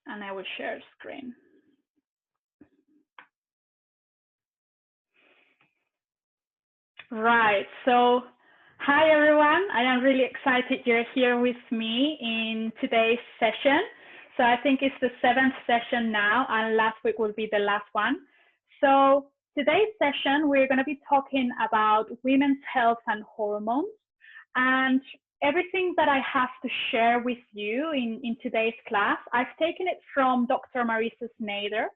and I will share screen. Right, so hi everyone. I am really excited you're here with me in today's session. So I think it's the 7th session now, and last week will be the last one. So today's session, we're going to be talking about women's health and hormones. And everything that I have to share with you in today's class, I've taken it from Dr. Marisa Snyder.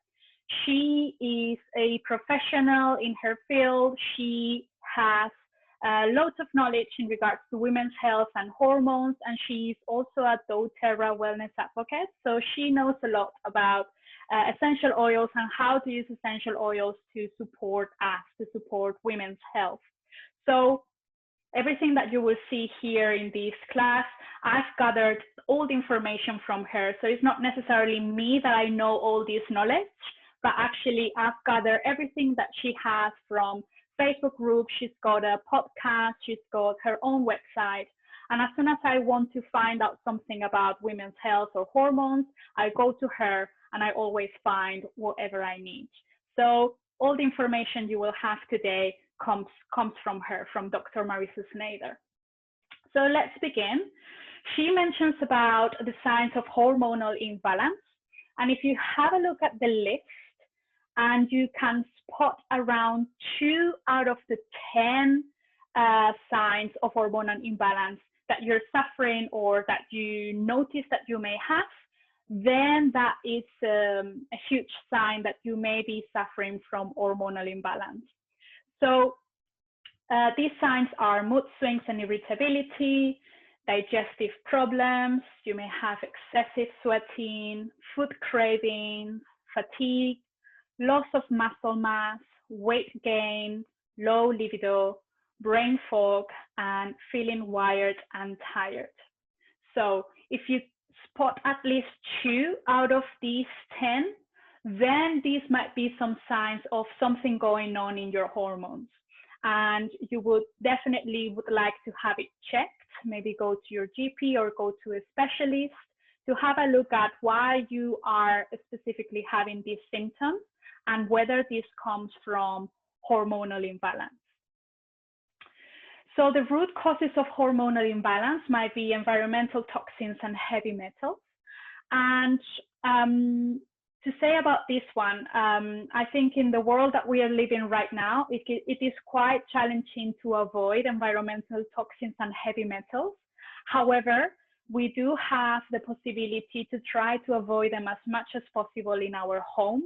She is a professional in her field. She has loads of knowledge in regards to women's health and hormones, and she's also a doTERRA wellness advocate. So she knows a lot about essential oils and how to use essential oils to support us, to support women's health. So everything that you will see here in this class, I've gathered all the information from her. So it's not necessarily me that I know all this knowledge, but actually I've gathered everything that she has from Facebook group. She's got a podcast, she's got her own website. And as soon as I want to find out something about women's health or hormones, I go to her and I always find whatever I need. So all the information you will have today comes from her, from Dr. Marisa Snyder. So let's begin. She mentions about the signs of hormonal imbalance. And if you have a look at the list, and you can spot around 2 out of the 10 signs of hormonal imbalance that you're suffering or that you notice that you may have, then that is a huge sign that you may be suffering from hormonal imbalance. So these signs are mood swings and irritability, digestive problems, you may have excessive sweating, food cravings, fatigue, loss of muscle mass, weight gain, low libido, brain fog, and feeling wired and tired. So if you spot at least 2 out of these 10, then these might be some signs of something going on in your hormones. And you would definitely like to have it checked, maybe go to your GP or go to a specialist to have a look at why you are specifically having these symptoms and whether this comes from hormonal imbalance. So the root causes of hormonal imbalance might be environmental toxins and heavy metals. And to say about this one, I think in the world that we are living right now, it is quite challenging to avoid environmental toxins and heavy metals. However, we do have the possibility to try to avoid them as much as possible in our homes.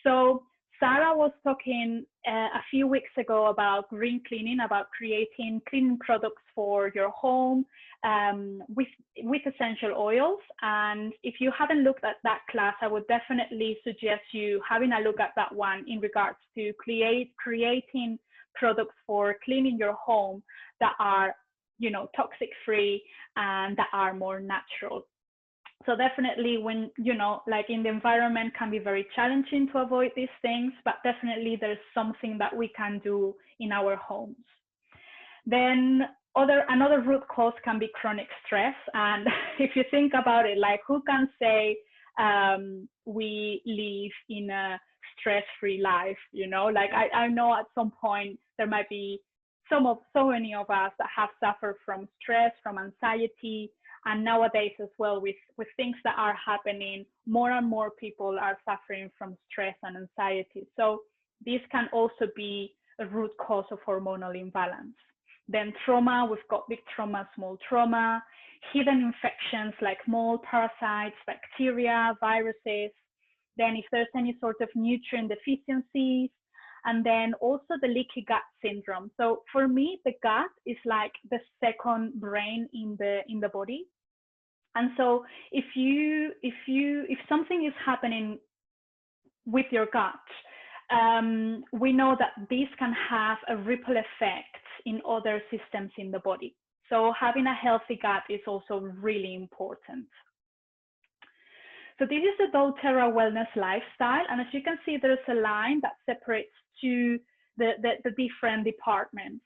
So Sarah was talking a few weeks ago about green cleaning, about creating cleaning products for your home with essential oils. And if you haven't looked at that class, I would definitely suggest you having a look at that one in regards to creating products for cleaning your home that are, toxic free and that are more natural. So definitely when, like in the environment can be very challenging to avoid these things, but definitely there's something that we can do in our homes. Then another root cause can be chronic stress. And if you think about it, like who can say we live in a stress-free life, Like I know at some point there might be so many of us that have suffered from stress, from anxiety, and nowadays as well with things that are happening, more and more people are suffering from stress and anxiety. So this can also be a root cause of hormonal imbalance. Then trauma, we've got big trauma, small trauma, hidden infections like mold, parasites, bacteria, viruses. Then if there's any sort of nutrient deficiencies, and then also the leaky gut syndrome. So for me, the gut is like the second brain in the body. And so if something is happening with your gut, we know that this can have a ripple effect in other systems in the body. So having a healthy gut is also really important. So this is the doTERRA wellness lifestyle. And as you can see, there's a line that separates the different departments.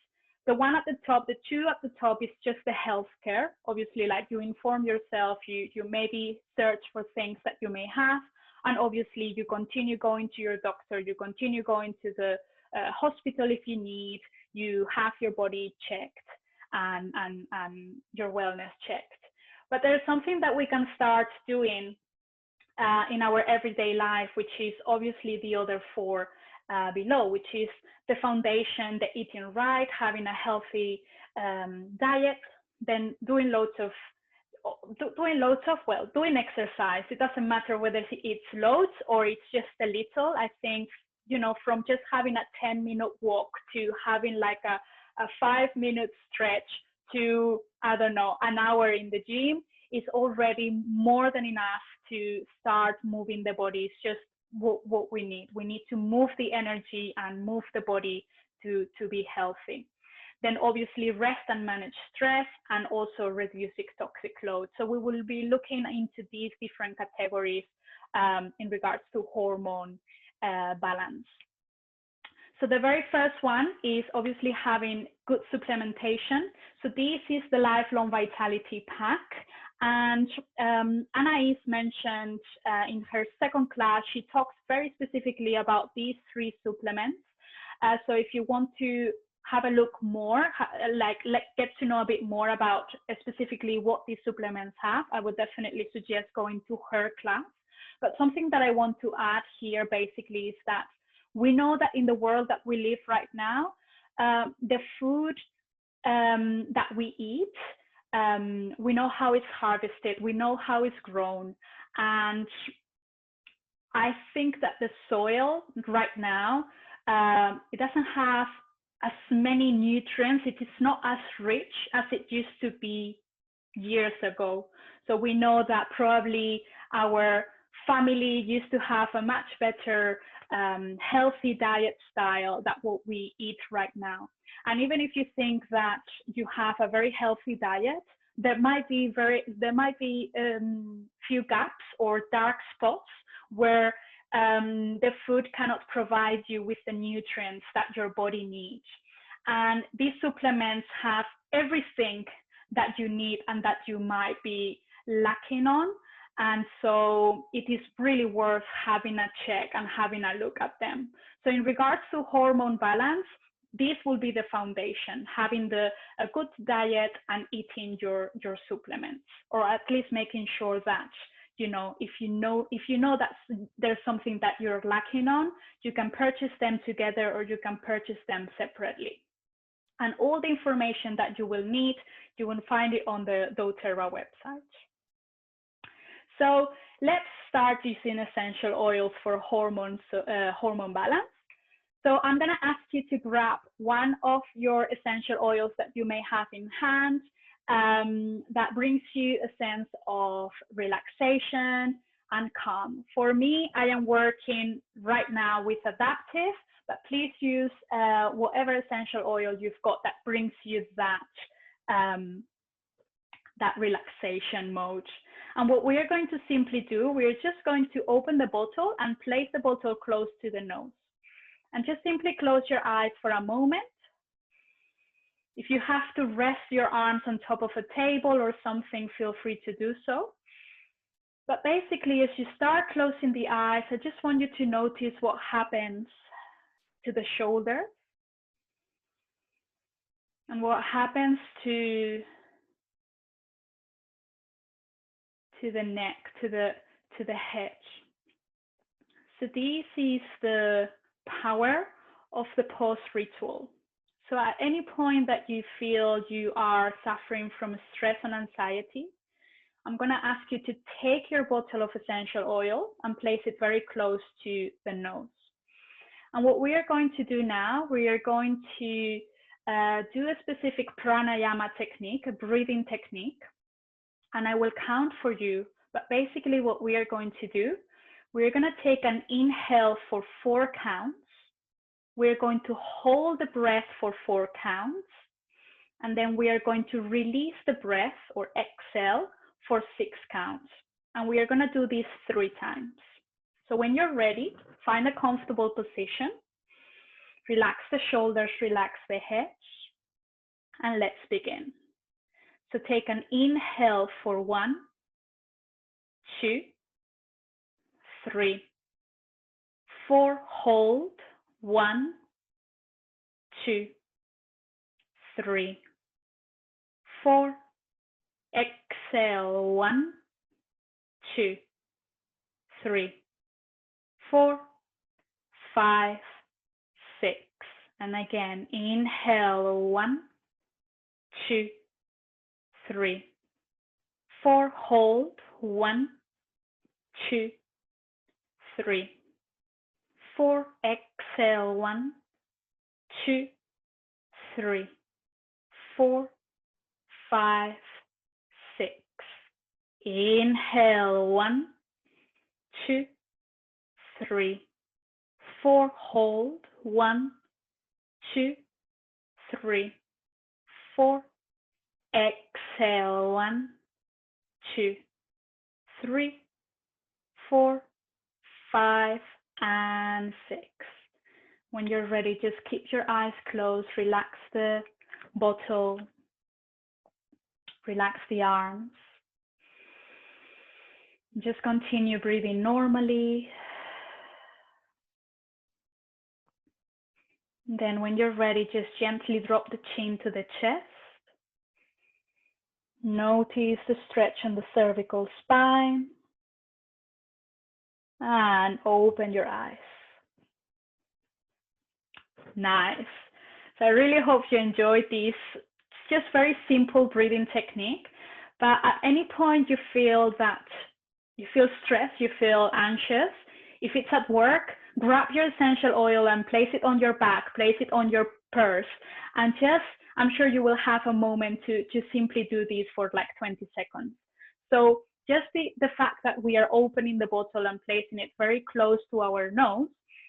The one at the top, the two at the top is just the healthcare. Obviously, like you inform yourself, you maybe search for things that you may have. And obviously you continue going to your doctor, you continue going to the hospital if you need, you have your body checked and your wellness checked. But there's something that we can start doing in our everyday life, which is obviously the other four below, which is the foundation, the eating right, having a healthy diet, then doing exercise. It doesn't matter whether it's loads or it's just a little. I think, you know, from just having a 10-minute walk to having like a 5-minute stretch to, I don't know, an hour in the gym is already more than enough to start moving the body. It's just what we need. We need to move the energy and move the body to be healthy. Then obviously rest and manage stress, and also reducing toxic load. So we will be looking into these different categories in regards to hormone balance. So the very first one is obviously having good supplementation. So this is the Lifelong Vitality Pack. And Anais mentioned in her second class, she talks very specifically about these 3 supplements. So if you want to have a look more, get to know a bit more about specifically what these supplements have, I would definitely suggest going to her class. But something that I want to add here basically is that we know that in the world that we live right now, the food that we eat, we know how it's harvested, we know how it's grown. And I think that the soil right now, it doesn't have as many nutrients. It is not as rich as it used to be years ago. So we know that probably our family used to have a much better healthy diet style than what we eat right now. And even if you think that you have a very healthy diet, there might be few gaps or dark spots where the food cannot provide you with the nutrients that your body needs. And these supplements have everything that you need and that you might be lacking on. And so it is really worth having a check and having a look at them. So in regards to hormone balance, this will be the foundation, having a good diet and eating your supplements, or at least making sure that, if you know that there's something that you're lacking on, you can purchase them together or you can purchase them separately. And all the information that you will need, you will find it on the doTERRA website. So let's start using essential oils for hormone balance. So I'm going to ask you to grab one of your essential oils that you may have in hand that brings you a sense of relaxation and calm. For me, I am working right now with Adaptive, but please use whatever essential oil you've got that brings you that relaxation mode. And what we are going to simply do, we're just going to open the bottle and place the bottle close to the nose. And just simply close your eyes for a moment. If you have to rest your arms on top of a table or something, feel free to do so. But basically, as you start closing the eyes, I just want you to notice what happens to the shoulder and what happens to the neck, to the head. So this is the power of the pause ritual. So at any point that you feel you are suffering from stress and anxiety, I'm going to ask you to take your bottle of essential oil and place it very close to the nose. And what we are going to do now, we are going to do a specific pranayama technique, a breathing technique, and I will count for you. But basically what we are going to do, we're going to take an inhale for 4 counts. We're going to hold the breath for 4 counts. And then we are going to release the breath or exhale for 6 counts. And we are going to do this 3 times. So when you're ready, find a comfortable position. Relax the shoulders, relax the head. And let's begin. So take an inhale for 1, 2, 3, 4. Hold. 1, 2, 3, 4. Exhale. 1, 2, 3, 4, 5, 6. And again, inhale. 1, 2, 3, 4. Hold. 1, 2, 3, 4. Exhale. 1, 2, 3, 4, 5, 6. Inhale. 1, 2, 3, 4. Hold. 1, 2, 3, 4. Exhale. 1, 2, 3, 4, 5, and 6. When you're ready, just keep your eyes closed, relax the bottle, relax the arms. Just continue breathing normally. Then when you're ready, just gently drop the chin to the chest. Notice the stretch on the cervical spine. And open your eyes. Nice. So I really hope you enjoyed this. It's just very simple breathing technique. But at any point you feel stressed, you feel anxious, if it's at work, grab your essential oil and place it on your back, place it on your purse, and I'm sure you will have a moment to simply do this for like 20 seconds. So just the fact that we are opening the bottle and placing it very close to our nose,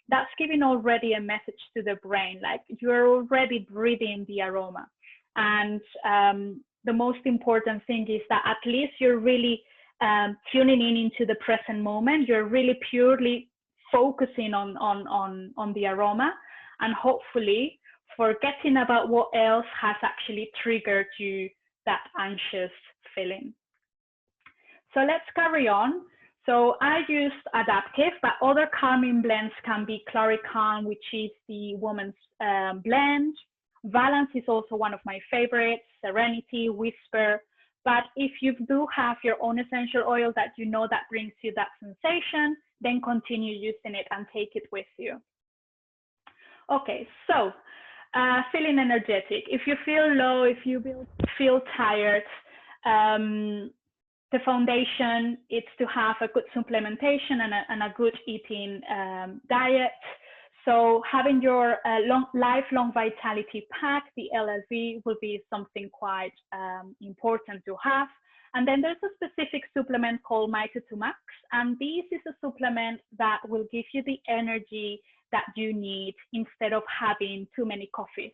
that's giving already a message to the brain, like you're already breathing the aroma. And the most important thing is that at least you're really tuning into the present moment. You're really purely focusing on the aroma, and hopefully forgetting about what else has actually triggered you that anxious feeling. So let's carry on. So I used Adaptive, but other calming blends can be Claricalm, which is the woman's blend. Balance is also one of my favorites, Serenity, Whisper. But if you do have your own essential oil that you know that brings you that sensation, then continue using it and take it with you. Okay, so feeling energetic. If you feel low, if you feel tired, the foundation is to have a good supplementation and a good eating diet. So having your lifelong vitality pack, the LSV, will be something quite important to have. And then there's a specific supplement called Mito2 Max, and this is a supplement that will give you the energy that you need instead of having too many coffees.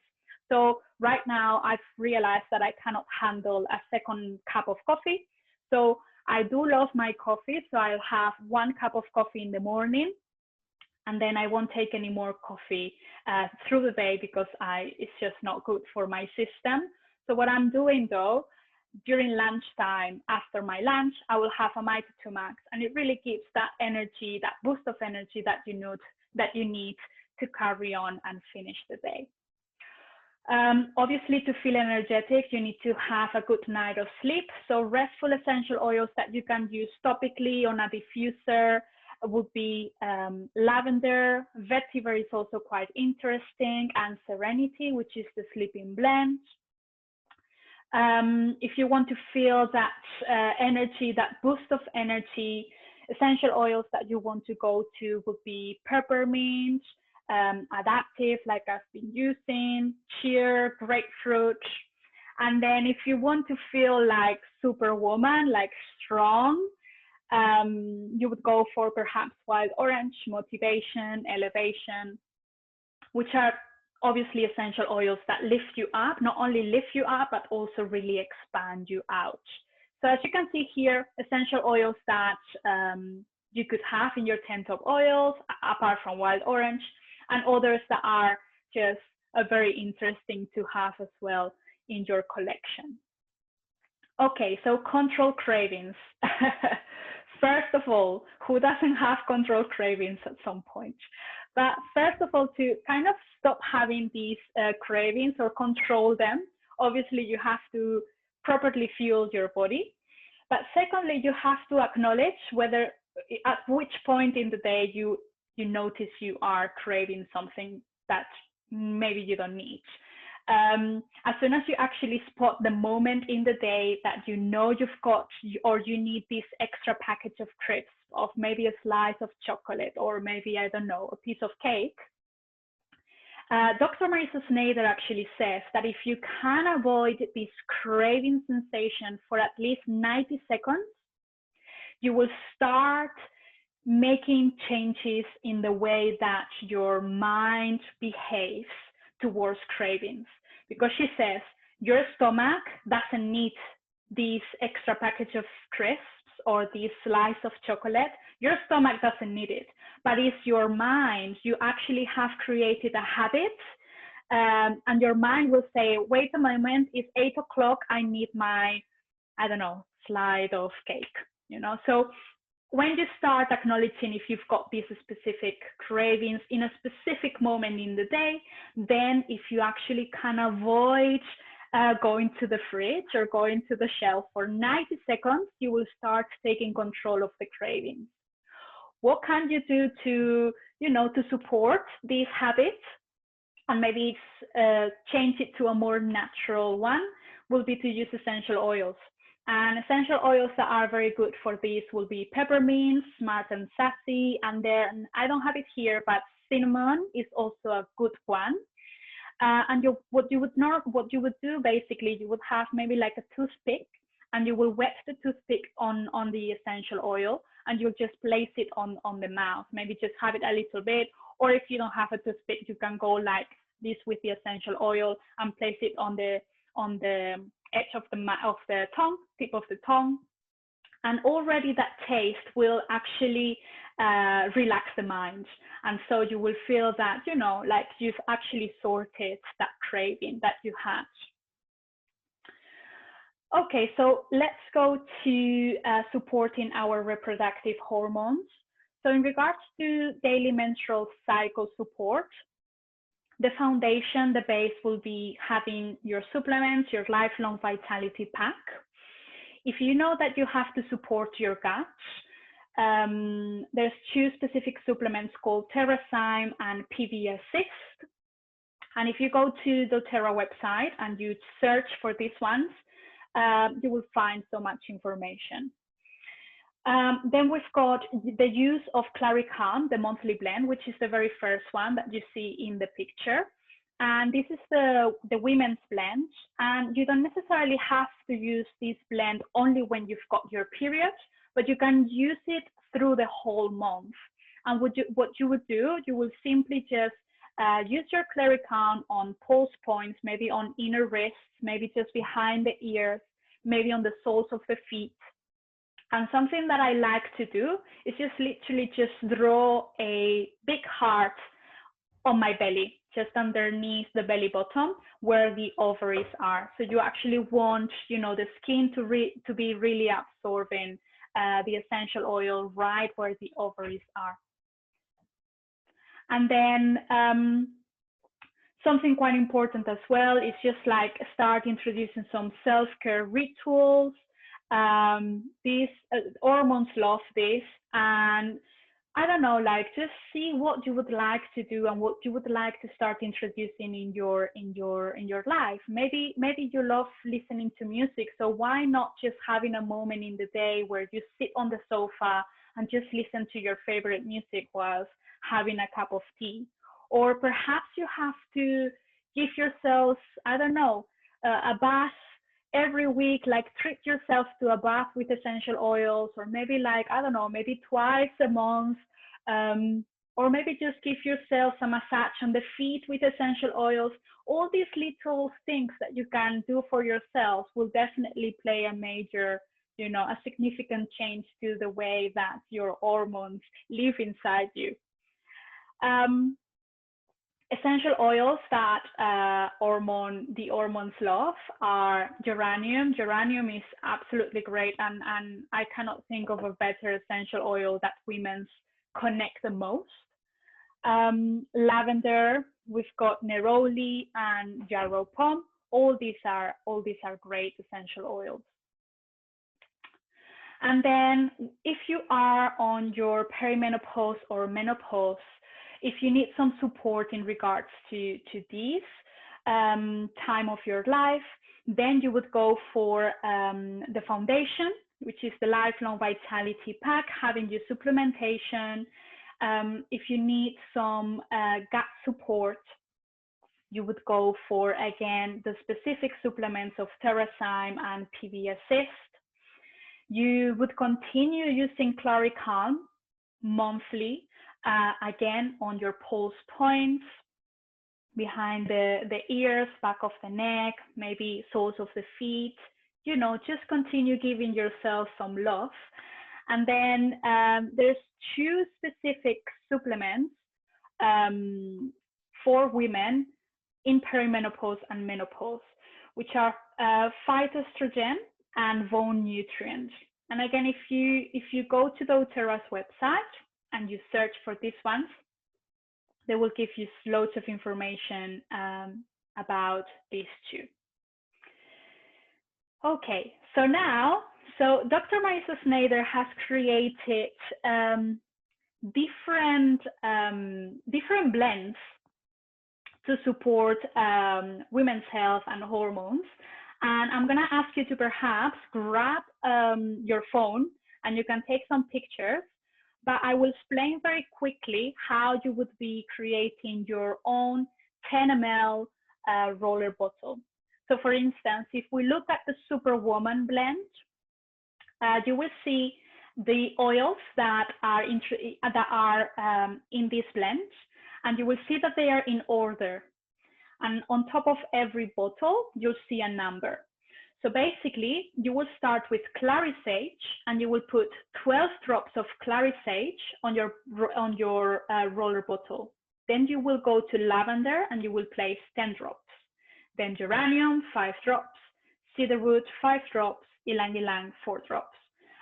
So right now I've realized that I cannot handle a second cup of coffee. So I do love my coffee, so I'll have 1 cup of coffee in the morning, and then I won't take any more coffee through the day because it's just not good for my system. So what I'm doing though, during lunchtime, after my lunch, I will have a Mito2 Max, and it really gives that energy, that boost of energy that you need to carry on and finish the day. Obviously, to feel energetic, you need to have a good night of sleep. So restful essential oils that you can use topically on a diffuser would be lavender. Vetiver is also quite interesting, and Serenity, which is the sleeping blend. If you want to feel that energy, that boost of energy, essential oils that you want to go to would be peppermint, Adaptive, like I've been using, cheer, grapefruit. And then if you want to feel like superwoman, like strong, you would go for perhaps wild orange, motivation, elevation, which are obviously essential oils that lift you up, not only lift you up, but also really expand you out. So as you can see here, essential oils that you could have in your 10 top oils, apart from wild orange, and others that are just very interesting to have as well in your collection. Okay, so control cravings. First of all, who doesn't have control cravings at some point? But first of all, to kind of stop having these cravings or control them, obviously you have to properly fuel your body. But secondly, you have to acknowledge whether at which point in the day you notice you are craving something that maybe you don't need. As soon as you actually spot the moment in the day that you know you've got or you need this extra package of crisps, of maybe a slice of chocolate, or maybe, I don't know, a piece of cake, Dr. Marisa Snyder actually says that if you can avoid this craving sensation for at least 90 seconds, you will start making changes in the way that your mind behaves towards cravings. Because she says your stomach doesn't need this extra package of crisps or this slice of chocolate. Your stomach doesn't need it, but it's your mind. You actually have created a habit, and your mind will say, wait a moment, it's 8 o'clock, I need my, I don't know, slide of cake, you know? So when you start acknowledging if you've got these specific cravings in a specific moment in the day, then if you actually can avoid going to the fridge or going to the shelf for 90 seconds, you will start taking control of the cravings. What can you do to, you know, to support these habits and maybe change it to a more natural one? Will be to use essential oils. And essential oils that are very good for this will be peppermint, smart and sassy, and then I don't have it here, but cinnamon is also a good one. And what you would do basically, you would have maybe like a toothpick, and you will wet the toothpick on the essential oil, and you'll just place it on the mouth. Maybe just have it a little bit, or if you don't have a toothpick, you can go like this with the essential oil and place it on the edge of the tongue, tip of the tongue, and already that taste will actually relax the mind. And so you will feel that, you know, like you've actually sorted that craving that you had. Okay, so let's go to supporting our reproductive hormones. So in regards to daily menstrual cycle support, the foundation, the base will be having your supplements, your lifelong vitality pack. If you know that you have to support your gut, there's 2 specific supplements called Terrazyme and PB Assist. And if you go to the doTERRA website and you search for these ones, you will find so much information. Then we've got the use of Claricalm, the monthly blend, which is the very first one that you see in the picture. And this is the women's blend. And you don't necessarily have to use this blend only when you've got your period, but you can use it through the whole month. And what you would do, you will simply just use your Claricalm on pulse points, maybe on inner wrists, maybe just behind the ears, maybe on the soles of the feet. And something that I like to do is just literally just draw a big heart on my belly, just underneath the belly button where the ovaries are. So you actually want, you know, the skin to be really absorbing the essential oil right where the ovaries are. And then something quite important as well is just like start introducing some self-care rituals. These hormones love this, and I don't know, like just see what you would like to do and what you would like to start introducing in your life. Maybe you love listening to music, so why not just having a moment in the day where you sit on the sofa and just listen to your favorite music whilst having a cup of tea? Or perhaps you have to give yourselves, I don't know, a bath every week, like treat yourself to a bath with essential oils, or maybe like, I don't know, maybe twice a month, or maybe just give yourself a massage on the feet with essential oils. All these little things that you can do for yourself will definitely play a major, you know, a significant change to the way that your hormones live inside you. essential oils that the hormones love are geranium. Geranium is absolutely great, and I cannot think of a better essential oil that women connect the most. Lavender, we've got neroli and yarrow pom. All these are great essential oils. And then if you are on your perimenopause or menopause, if you need some support in regards to this time of your life, then you would go for the foundation, which is the Lifelong Vitality Pack, having your supplementation. If you need some gut support, you would go for, again, the specific supplements of Terrazyme and PB Assist. You would continue using Claricalm monthly, again, on your pulse points, behind the ears, back of the neck, maybe soles of the feet. You know, just continue giving yourself some love. And then there's 2 specific supplements for women in perimenopause and menopause, which are phytoestrogen and bone nutrient. And again, if you go to doTERRA's website and you search for these ones, they will give you loads of information about these 2. Okay, so now, Dr. Marisa Snyder has created different blends to support women's health and hormones. And I'm gonna ask you to perhaps grab your phone and you can take some pictures, but I will explain very quickly how you would be creating your own 10 ml roller bottle. So for instance, if we look at the Superwoman blend, you will see the oils that are in this blend, and you will see that they are in order. And on top of every bottle, you'll see a number. So basically, you will start with Clarisage, and you will put 12 drops of Clarisage on your roller bottle. Then you will go to lavender, and you will place 10 drops. Then geranium, 5 drops. Cedarwood, 5 drops. Ylang ylang, 4 drops.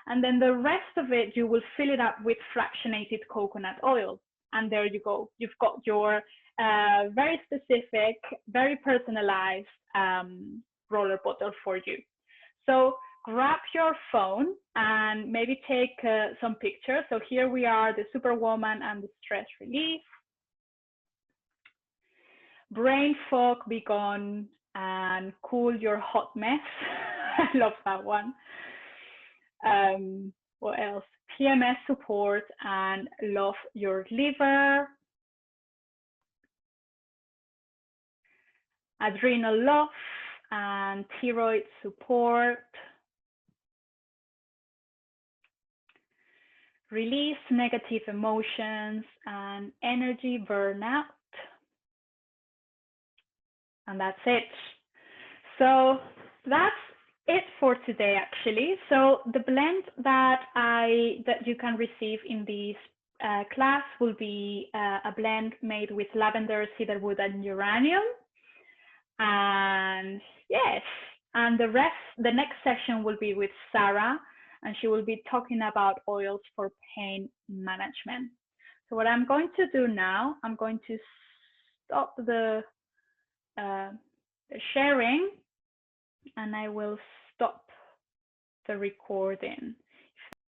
And then the rest of it, you will fill it up with fractionated coconut oil. And there you go. You've got your very specific, very personalized roller bottle for you. So grab your phone and maybe take some pictures. So here we are, the Superwoman and the Stress Relief. Brain fog be gone and cool your hot mess. I love that one. What else? PMS support and love your liver. Adrenal love and thyroid support. Release negative emotions and energy burnout. And that's it. So that's it for today, actually. So the blend that you can receive in this class will be a blend made with lavender, cedarwood, and geranium. And yes, and the next session will be with Sarah, and she will be talking about oils for pain management. So what I'm going to do now, I'm going to stop the sharing, and I will stop the recording.